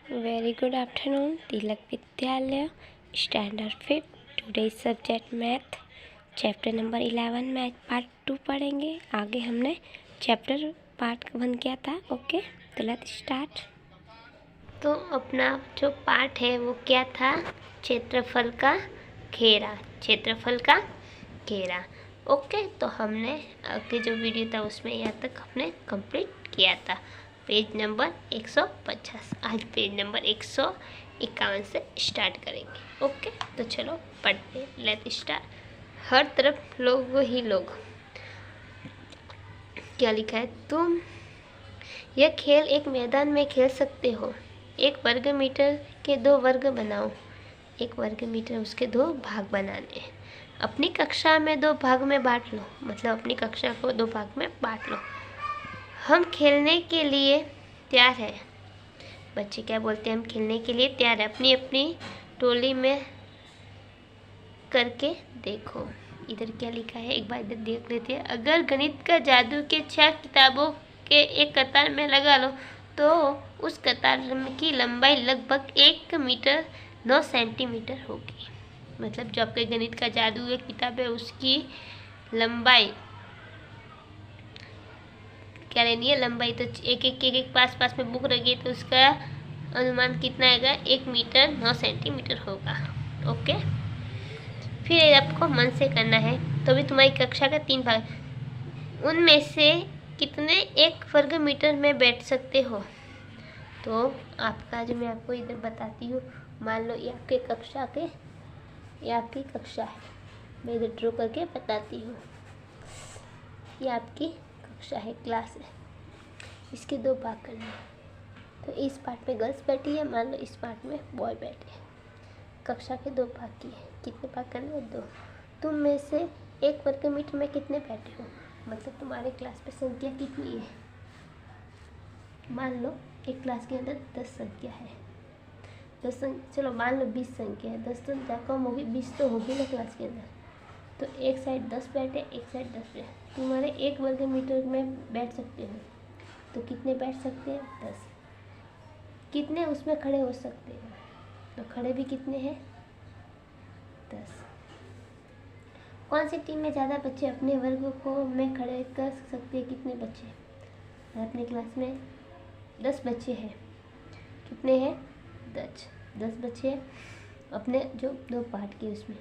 Very good afternoon. Tilak Vidyalaya, Standard 5. Today's subject Math. Chapter number 11 math part 2 पढ़ेंगे। आगे हमने chapter part 1 किया था। ओके, तो लेट्स स्टार्ट। तो अपना जो पार्ट है वो क्या था? क्षेत्रफल का घेरा। क्षेत्रफल का घेरा। ओके, तो हमने आगे जो वीडियो था उसमें यहाँ तक हमने कंप्लीट किया था। Page number 150। आज पेज नंबर 151 से स्टार्ट करेंगे। ओके, तो चलो पढ़ते, लेट स्टार्ट। हर तरफ लोग ही लोग। क्या लिखा है? तुम यह खेल एक मैदान में खेल सकते हो। एक वर्ग मीटर के 2 वर्ग बनाओ। एक वर्ग मीटर उसके 2 भाग बनाने हैं। अपनी कक्षा में 2 भाग में बांट लो। मतलब अपनी कक्षा को 2 भाग में बांट लो। हम खेलने के लिए तैयार है। बच्चे क्या बोलते हैं? हम खेलने के लिए तैयार है। अपनी अपनी टोली में करके देखो। इधर क्या लिखा है एक बार इधर देख लेते हैं। अगर गणित का जादू के 6 किताबों के एक कतार में लगा लो तो उस कतार की लंबाई लगभग 1 मीटर 9 सेंटीमीटर होगी। मतलब जो आपके गणित का जादू की किताब है उसकी लंबाई क्या लेनी है? लंबाई तो एक पास पास में बुक रखी है तो उसका अनुमान कितना आएगा? 1 मीटर 9 सेंटीमीटर होगा। ओके, फिर आपको मन से करना है। तो भी तुम्हारी कक्षा का 3 भाग, उनमें से कितने एक वर्ग मीटर में बैठ सकते हो? तो आपका जो मैं आपको इधर बताती हूँ, मान लो ये आपके कक्षा के, ये आपकी कक्षा है। मैं इधर ड्रॉ करके बताती हूँ। ये आपकी कक्षा है, क्लास है। इसके 2 भाग करने हैं। तो इस पार्ट में गर्ल्स बैठी है, मान लो इस पार्ट में बॉय बैठे हैं। कक्षा के 2 भाग की है। कितने भाग करने हैं? 2। तुम में से एक वर्ग मीटर में कितने बैठे हो? मतलब तुम्हारे क्लास में संख्या कितनी है? मान लो एक क्लास के अंदर 10 संख्या है। 10 चलो मान लो 20 संख्या है। 10 तो ज़्यादा कम होगी, 20 तो होगी ना क्लास के अंदर। तो एक साइड 10 बैठे, एक साइड 10 बैठे। तुम्हारे एक वर्ग मीटर में बैठ सकते हो तो कितने बैठ सकते हैं? 10। कितने उसमें खड़े हो सकते हैं? तो खड़े भी कितने हैं? 10। कौन सी टीम में ज़्यादा बच्चे अपने वर्ग को में खड़े कर सकते हैं? कितने बच्चे? अपने क्लास में 10 बच्चे हैं। कितने हैं? 10 बच्चे हैं अपने जो 2 पार्ट के उसमें।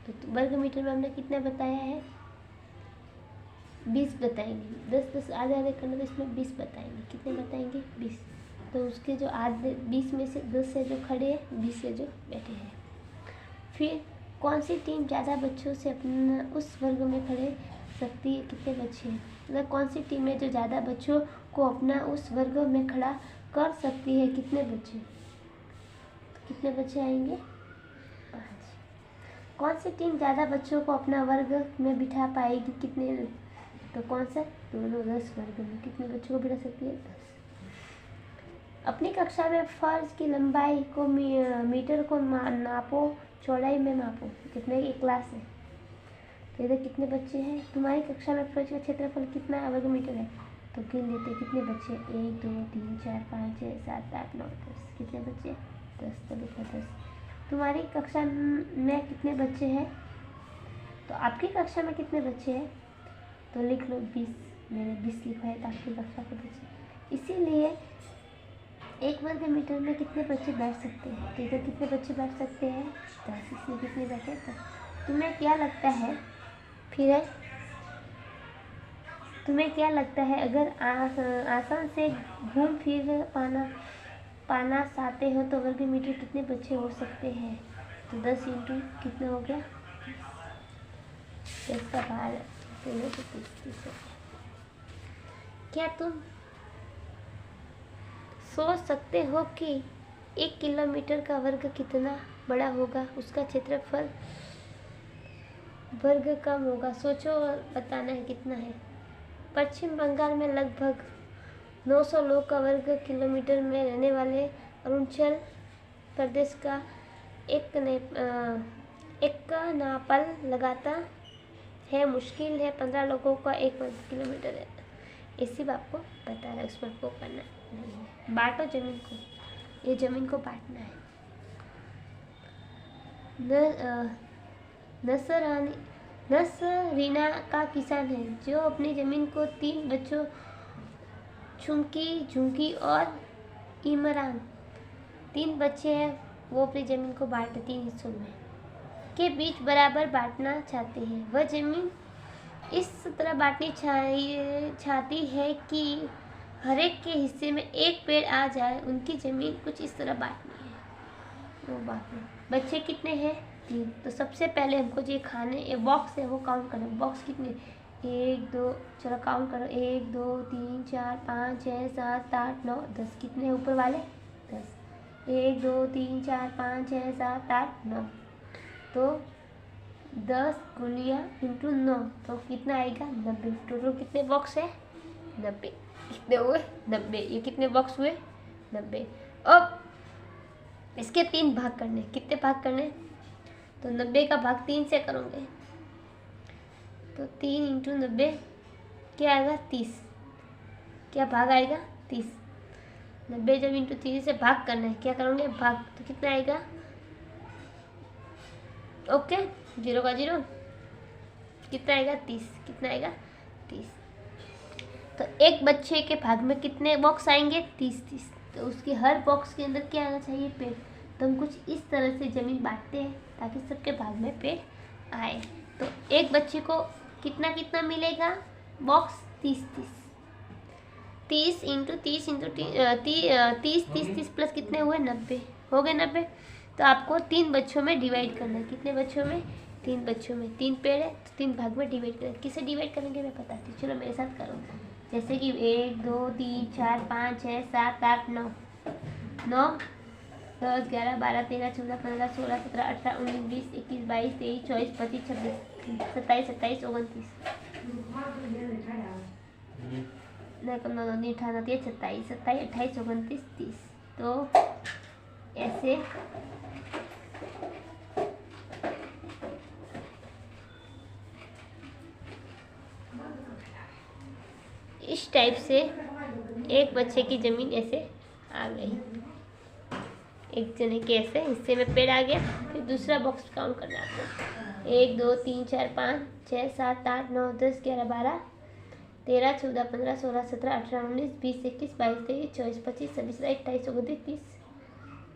तो वर्ग मीटर में हमने कितना बताया है? 20 बताएंगे। 10 आधे आधे करना तो इसमें 20 बताएंगे। कितने बताएंगे? 20। तो उसके जो आधे 20 में से 10 से जो खड़े हैं, 20 से जो बैठे हैं। फिर कौन सी टीम ज़्यादा बच्चों से अपना उस वर्ग में खड़े सकती है? कितने बच्चे हैं? मतलब कौन सी टीम है जो ज़्यादा बच्चों को अपना उस वर्ग में खड़ा कर सकती है? कितने बच्चे? तो कितने बच्चे आएंगे? 5। कौन सी टीम ज़्यादा बच्चों को अपना वर्ग में बिठा पाएगी? कितने? तो कौन सा? दोनों। 10 वर्ग में कितने बच्चों को बिठा सकती है? 10। अपनी कक्षा में फर्श की लंबाई को मीटर को नापो, चौड़ाई में मापो। कितने की क्लास है? तो इधर कितने बच्चे हैं? तुम्हारी कक्षा में फर्श का क्षेत्रफल कितना वर्ग मीटर है? तो गिन लेते कितने बच्चे? 1 2 3 4 5 6 7 8 9 10। कितने बच्चे? 10। तो लिखा 10। तुम्हारी कक्षा में कितने बच्चे हैं? तो आपकी कक्षा में कितने बच्चे हैं? तो लिख लो 20। मैंने 20 लिखा है ताकि कक्षा के बच्चे। इसीलिए एक वर्ग मीटर में कितने बच्चे बैठ सकते हैं? तो इधर कितने बच्चे बैठ सकते हैं? 10। इसमें कितने बैठे? 10। तुम्हें क्या लगता है फिर तुम्हें क्या लगता है अगर आसान से घूम फिर पाना चाहते हो तो वर्ग मीटर कितने बच्चे हो सकते हैं? तो 10 इंटू कितना हो गया? 10 का भार 30। क्या तुम सोच सकते हो कि 1 किलोमीटर का वर्ग कितना बड़ा होगा? उसका क्षेत्रफल वर्ग कम होगा। सोचो और बताना है कितना है। पश्चिम बंगाल में लगभग 900 लोग का वर्ग किलोमीटर में रहने वाले अरुणाचल प्रदेश का एक नापल लगाता है। मुश्किल है 15 लोगों का 1 वर्ग किलोमीटर है। इसी बात को बता रहा है, उसमें आपको करना नहीं है। बांटो जमीन को। ये ज़मीन को बांटना है। नसरीना का किसान है जो अपनी ज़मीन को 3 बच्चों चुमकी, झुमकी और इमरान 3 बच्चे हैं, वो अपनी ज़मीन को बांट 3 हिस्सों में के बीच बराबर बांटना चाहते हैं। वह ज़मीन इस तरह बांटनी चाहती है कि हर एक के हिस्से में एक पेड़ आ जाए। उनकी ज़मीन कुछ इस तरह बांटनी है। वो बांटना। बच्चे कितने हैं? 3। तो सबसे पहले हमको जो खाने एक बॉक्स है वो काउंट करना। बॉक्स कितने? 1 2, चलो काउंट करो। 1 2 3 4 5 6 7 8 9 10। कितने हैं ऊपर वाले? 10। 1 2 3 4 5 6 7 8 9। तो 10 गुणिया इंटू 9 तो कितना आएगा? 90। टोटल कितने बॉक्स है? 90। कितने हुए? 90। ये कितने बॉक्स हुए? 90। अब इसके 3 भाग करने। कितने भाग करने? तो 90 का भाग 3 से करोगे तो 3 इंटू 90 क्या आएगा? 30। क्या भाग आएगा? 30। 90 जब इंटू 3 से भाग करना है, क्या करोगे? भाग। तो कितना आएगा? ओके, 0 का 0 कितना आएगा? 30। कितना आएगा? 30। तो एक बच्चे के भाग में कितने बॉक्स आएंगे? 30। तो उसके हर बॉक्स के अंदर क्या आना चाहिए? पेड़। तो हम कुछ इस तरह से ज़मीन बांटते हैं ताकि सबके भाग में पेड़ आए। तो एक बच्चे को कितना कितना मिलेगा? बॉक्स 30 इंटू 30 30 प्लस कितने हुए? 90 हो गए। 90। तो आपको 3 बच्चों में डिवाइड करना है। कितने बच्चों में? 3 बच्चों में। 3 पेड़ है तो 3 भाग में डिवाइड करें। किसे डिवाइड करेंगे मैं बताती हूँ, चलो मेरे साथ करो। जैसे कि 1 2 3 4 5 6 7 8 9 9 10 11 12 13 14 15 16 17 18 19 20 21 22 23 24 25 26 27 28 29 नहीं कम नहीं 28 27 27 28 29 30। तो ऐसे इस टाइप से एक बच्चे की ज़मीन ऐसे आ गई। एक जने के ऐसे हिस्से में पेड़ आ गया। फिर दूसरा बॉक्स काउंट करना है आपको। 1 2 3 4 5 6 7 8 9 10 11 12 13 14 15 16 17 18 19 20 21 22 23 24 25 26 27 28 29 30।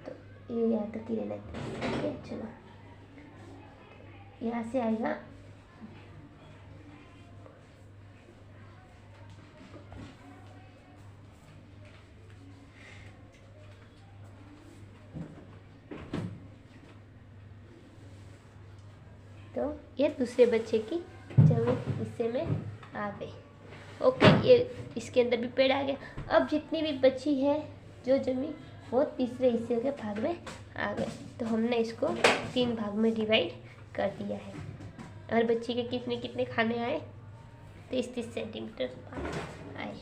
तो ये यहाँ तक ही रहना है। ओके, चलो यहाँ से आएगा तो ये दूसरे बच्चे की जमीन हिस्से में आ गई। ओके, ये इसके अंदर भी पेड़ आ गया। अब जितनी भी बची है जो जमीन वो तीसरे हिस्से के भाग में आ गए। तो हमने इसको 3 भाग में डिवाइड कर दिया है। हर बच्चे के कितने कितने खाने आए? 30 सेंटीमीटर आए।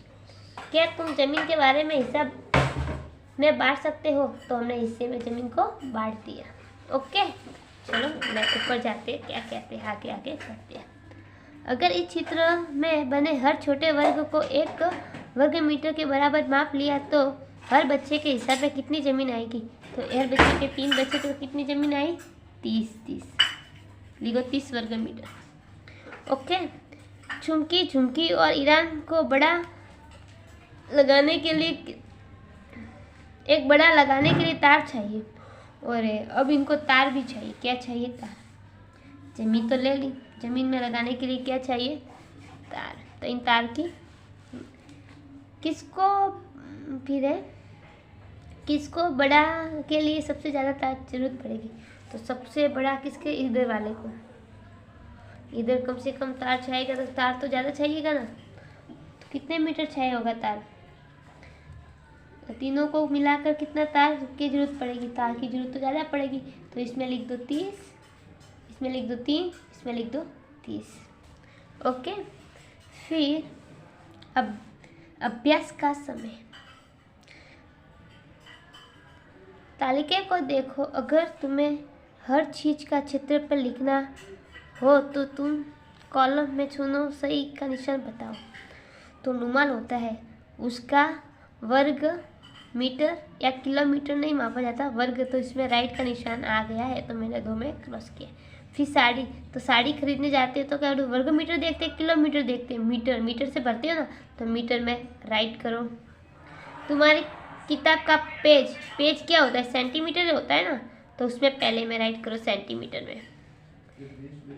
क्या तुम जमीन के बारे में हिसाब में बांट सकते हो? तो हमने हिस्से में जमीन को बांट दिया। ओके, चलो मैं ऊपर जाते क्या कहते हैं आगे आगे करते हैं। अगर इस चित्र में बने हर छोटे वर्ग को 1 वर्ग मीटर के बराबर माप लिया तो हर बच्चे के हिसाब में कितनी ज़मीन आएगी? तो हर बच्चे के 3 बच्चे तो कितनी ज़मीन आई? 30 लिखो 30 वर्ग मीटर। ओके, झुमकी झुमकी और ईरान को बड़ा लगाने के लिए एक बड़ा लगाने के लिए तार चाहिए। और अब इनको तार भी चाहिए। क्या चाहिए? तार। ज़मीन तो ले ली, ज़मीन में लगाने के लिए क्या चाहिए? तार। तो इन तार की किसको फिर है किसको बड़ा के लिए सबसे ज़्यादा तार जरूरत पड़ेगी? तो सबसे बड़ा किसके? इधर वाले को। इधर कम से कम तार चाहिएगा तो तार तो ज़्यादा चाहिएगा ना। तो कितने मीटर चाहिए होगा तार? तो तीनों को मिलाकर कितना तार की जरूरत पड़ेगी? तार की जरूरत तो ज़्यादा पड़ेगी। तो इसमें लिख दो 30, इसमें लिख दो 3, इसमें लिख दो 30। ओके, फिर अब अभ्यास का समय। तालिका को देखो। अगर तुम्हें हर चीज़ का क्षेत्रफल लिखना हो तो तुम कॉलम में चुनो, सही का निशान बताओ। तो अनुमान होता है उसका वर्ग मीटर या किलोमीटर नहीं मापा जाता, वर्ग। तो इसमें राइट का निशान आ गया है, तो मैंने 2 में क्रॉस किया। फिर साड़ी, तो साड़ी खरीदने जाते हो तो क्या वर्ग मीटर देखते हैं, किलोमीटर देखते हैं, मीटर, मीटर से भरते हो ना, तो मीटर में राइट करो। तुम्हारी किताब का पेज, पेज क्या होता है, सेंटीमीटर होता है ना, तो उसमें पहले में राइट करो सेंटीमीटर में।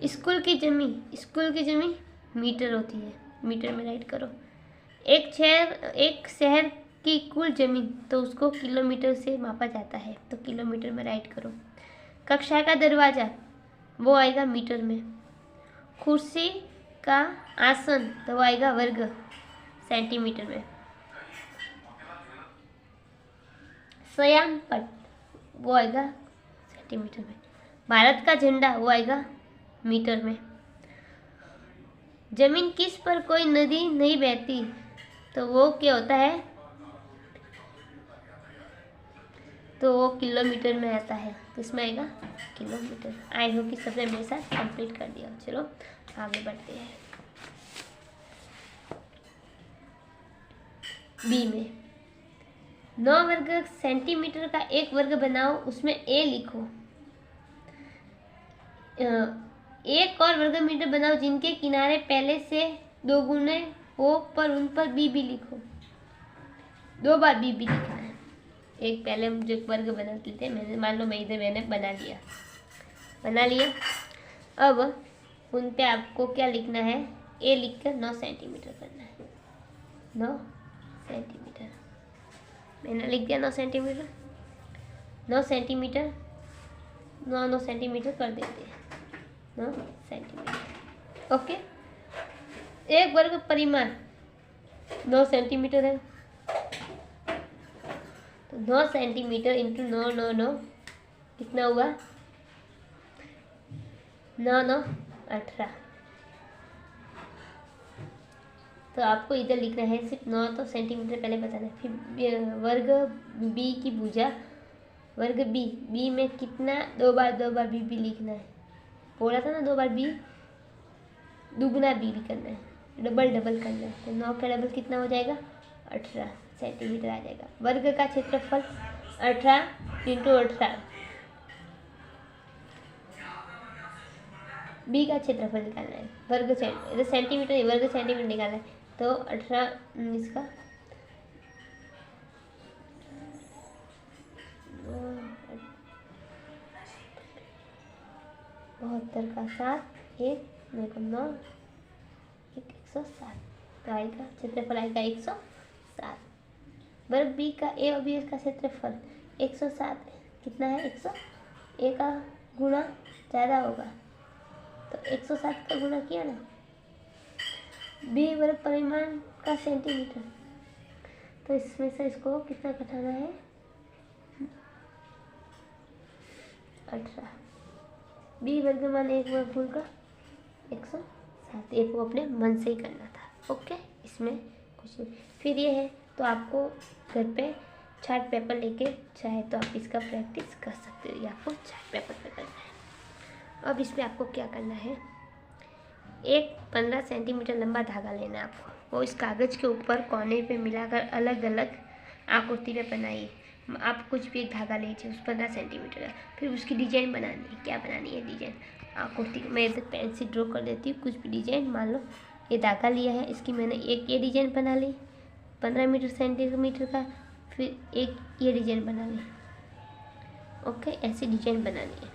स्कूल की जमीन, स्कूल की जमीन मीटर होती है, मीटर में राइट करो। एक शहर की कुल जमीन, तो उसको किलोमीटर से मापा जाता है, तो किलोमीटर में राइट करो। कक्षा का दरवाज़ा, वो आएगा मीटर में। कुर्सी का आसन, तो वो आएगा वर्ग, सेंटीमीटर में। शयन पट, वो आएगा सेंटीमीटर में। भारत का झंडा, वो आएगा मीटर में। जमीन किस पर कोई नदी नहीं बहती, तो वो क्या होता है, तो वो किलोमीटर में आता है, तो इसमें आएगा किलोमीटर। आई होप कि सबने मेरे साथ कंप्लीट कर दिया। चलो आगे बढ़ते हैं। बी में 9 वर्ग सेंटीमीटर का एक वर्ग बनाओ, उसमें ए लिखो। एक और वर्ग मीटर बनाओ जिनके किनारे पहले से 2 गुने हो, पर उन पर बी भी लिखो। 2 बार बी भी लिखना है। एक पहले हम जो वर्ग बनाते थे, मैंने मान लो मैंने बना लिया। अब उन पे आपको क्या लिखना है, ए लिख कर 9 सेंटीमीटर करना है। 9 सेंटीमीटर मैंने लिख दिया, 9 सेंटीमीटर, 9 सेंटीमीटर, 9 सेंटीमीटर कर देते हैं, 9 सेंटीमीटर। ओके, एक वर्ग परिमाण 9 सेंटीमीटर है, तो 9 सेंटीमीटर इंटू 9 9 9 कितना हुआ, 9 9 18। तो आपको इधर लिखना है सिर्फ 9 तो सेंटीमीटर पहले बताना है। फिर वर्ग बी की भुजा, वर्ग बी में कितना, 2 बार बी भी लिखना है। बोला था ना 2 बार बी, दुगना बी भी करना है, डबल करना है। तो 9 का डबल कितना हो जाएगा, 18 सेंटीमीटर आ जाएगा। वर्ग का क्षेत्रफल 18 इंटू 18। बी का क्षेत्रफल निकालना है, वर्ग सेंटीमीटर, वर्ग सेंटीमीटर निकालना है, तो 18 इसका 72 का 7, 1 9 107, तो आएगा क्षेत्रफल आएगा 107। वर्ग बी का ए और बी का क्षेत्रफल 107 कितना है, 100, ए का गुणा ज़्यादा होगा, तो 107 का गुणा किया ना। बी वर्ग परिमाण का सेंटीमीटर, तो इसमें से इसको कितना घटाना है, 18। बी वर्गमान एक वर्गमूल का 107, एक को अपने मन से ही करना था। ओके, इसमें कुछ नहीं। फिर ये है, तो आपको घर पे चार्ट पेपर लेके चाहे तो आप इसका प्रैक्टिस कर सकते हो, या आपको चार्ट पेपर पे करना है। अब इसमें आपको क्या करना है, एक 15 सेंटीमीटर लंबा धागा लेना है आपको, वो इस कागज़ के ऊपर कोने पे मिलाकर अलग अलग आकृति में बनाइए। आप कुछ भी एक धागा लीजिए उस 15 सेंटीमीटर का, फिर उसकी डिजाइन बनानी है। क्या बनानी है, डिजाइन आकृति। मैं इधर पेन से ड्रॉ कर देती हूँ कुछ भी डिजाइन। मान लो ये धागा लिया है, इसकी मैंने एक ये डिजाइन बना ली 15 सेंटीमीटर का, फिर एक ये डिजाइन बना ली। ओके, ऐसी डिजाइन बनानी है।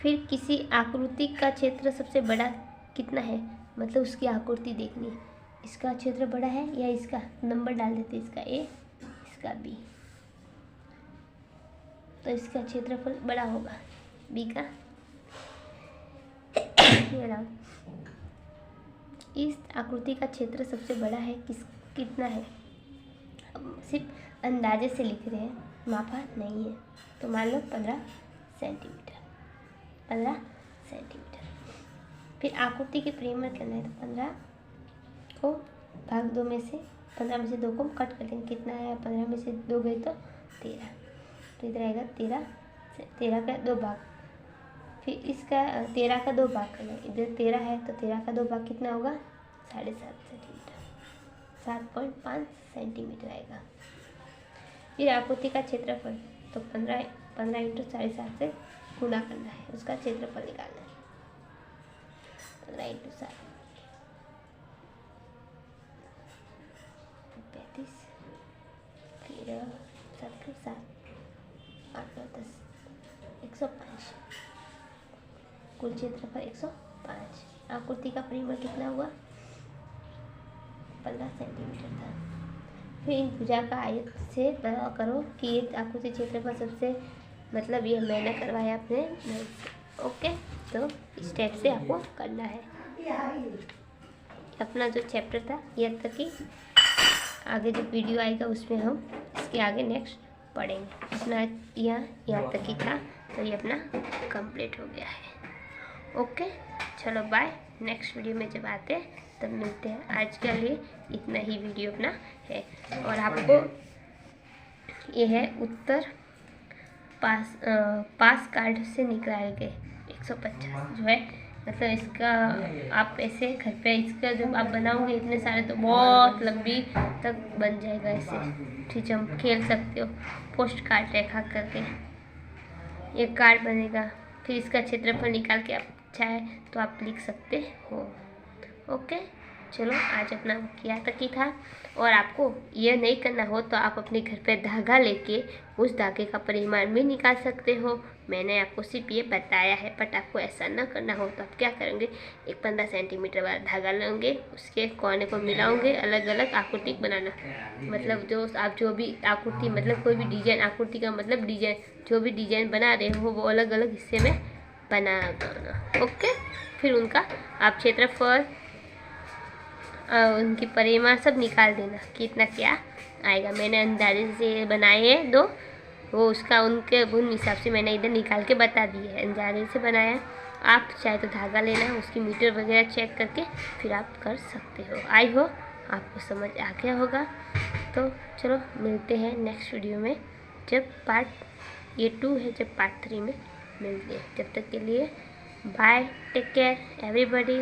फिर किसी आकृति का क्षेत्र सबसे बड़ा कितना है, मतलब उसकी आकृति देखनी है। इसका क्षेत्र बड़ा है या इसका, नंबर डाल देते हैं, इसका ए इसका बी, तो इसका क्षेत्रफल बड़ा होगा बी का। इस आकृति का क्षेत्र सबसे बड़ा है कितना है, अब सिर्फ अंदाजे से लिख रहे हैं, मापा नहीं है। तो मान लो 15 सेंटीमीटर, 15 सेंटीमीटर। फिर आकृति के परिमाण करना है, तो 15 को भाग 2 में से, 15 में से 2 को हम कट कर देंगे, कितना आया, 15 में से 2 गए तो 13, तो इधर आएगा 13 का 2 भाग। फिर इसका 13 का 2 भाग करना है, इधर 13 है तो 13 का 2 भाग कितना होगा, 7.5 सेंटीमीटर, 7.5 सेंटीमीटर आएगा। फिर आकृति का क्षेत्रफल, तो 15 इंटू 7.5 से गुणा करना है, उसका क्षेत्रफल निकालना है। 15 इंटू 7 35, फिर 7 के 7 8 9 10 105, कुल क्षेत्रफल 105। आकृति का परिमाण कितना हुआ? 15 सेंटीमीटर था। फिर इन भुजा का आयत से पता करो कि ये आकृति क्षेत्रफल सबसे, मतलब ये मैंने करवाया अपने नल से। ओके, तो इस टाइप से आपको करना है। अपना जो चैप्टर था ये तक ही, आगे जो वीडियो आएगा उसमें हम इसके आगे नेक्स्ट पढ़ेंगे। अपना यहाँ तक ही था, तो ये अपना कंप्लीट हो गया है। ओके, चलो बाय। नेक्स्ट वीडियो में जब आते हैं तब मिलते हैं। आज के लिए इतना ही वीडियो अपना है। और आपको ये है उत्तर पास कार्ड से निकाल के 150 जो है, मतलब इसका आप ऐसे घर पे इसका जब आप बनाओगे इतने सारे, तो बहुत लंबी तक बन जाएगा ऐसे। ठीक है, हम खेल सकते हो। पोस्ट कार्ड रेखा करके एक कार्ड बनेगा, फिर इसका क्षेत्रफल निकाल के आप चाहे तो आप लिख सकते हो। ओके, चलो आज अपना किया तक ही था। और आपको यह नहीं करना हो तो आप अपने घर पे धागा लेके उस धागे का परिमाण भी निकाल सकते हो। मैंने आपको सिर्फ ये बताया है, बट आपको ऐसा ना करना हो तो आप क्या करेंगे, एक 15 सेंटीमीटर वाला धागा लेंगे, उसके कोने को मिलाओगे, अलग अलग आकृति बनाना। मतलब जो आप जो भी आकृति, मतलब कोई भी डिजाइन, आकृति का मतलब डिजाइन, जो भी डिजाइन बना रहे हो वो अलग अलग हिस्से में बना देना। ओके, फिर उनका आप क्षेत्रफल, उनकी परिमाण सब निकाल देना कि इतना क्या आएगा। मैंने अंदाजे से बनाए हैं दो, वो उसका उनके उन हिसाब से मैंने इधर निकाल के बता दिए है, अंदाजे से बनाया। आप चाहे तो धागा लेना, उसकी मीटर वगैरह चेक करके फिर आप कर सकते हो। आई हो आपको समझ आ गया होगा। तो चलो मिलते हैं नेक्स्ट वीडियो में, जब ये 2 है, जब पार्ट 3 में मिलते हैं। जब तक के लिए बाय, टेक केयर एवरीबॉडी।